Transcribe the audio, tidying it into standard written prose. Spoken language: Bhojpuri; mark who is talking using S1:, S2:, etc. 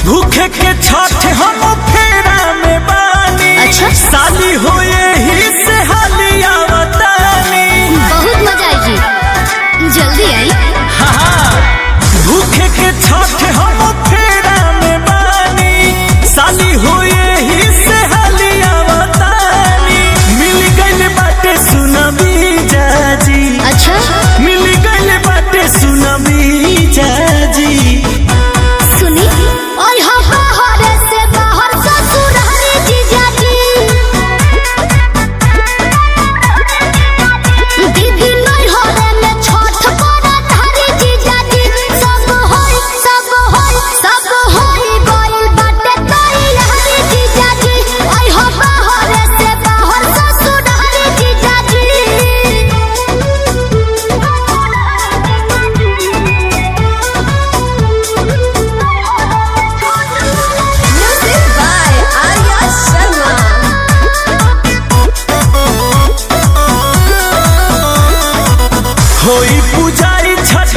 S1: भूखे के छठ हम फेरा में बानी।
S2: अच्छा
S1: साली हो यही से हालिया बतानी।
S2: बहुत मजा आएगी, जल्दी आई।
S1: हाँ भूखे के छठ हम फेरा में बानी। साली हो यही से हालिया बतानी। मिल गइल बाटे सुनबी जाजी।
S2: अच्छा
S1: मिल गइल बाटे सुनबी जाजी।
S2: सुनी और बाहर से बाहर ससुरारी जीजाजी। दीदी नहीं हो रे में छठ बड़ा धारी जीजाजी। सब होई गइल बाटे तैयारी जीजाजी। और बाहर से बाहर ससुरारी जीजाजी। Music by Arya Sharma.
S1: होई पूजारी छठ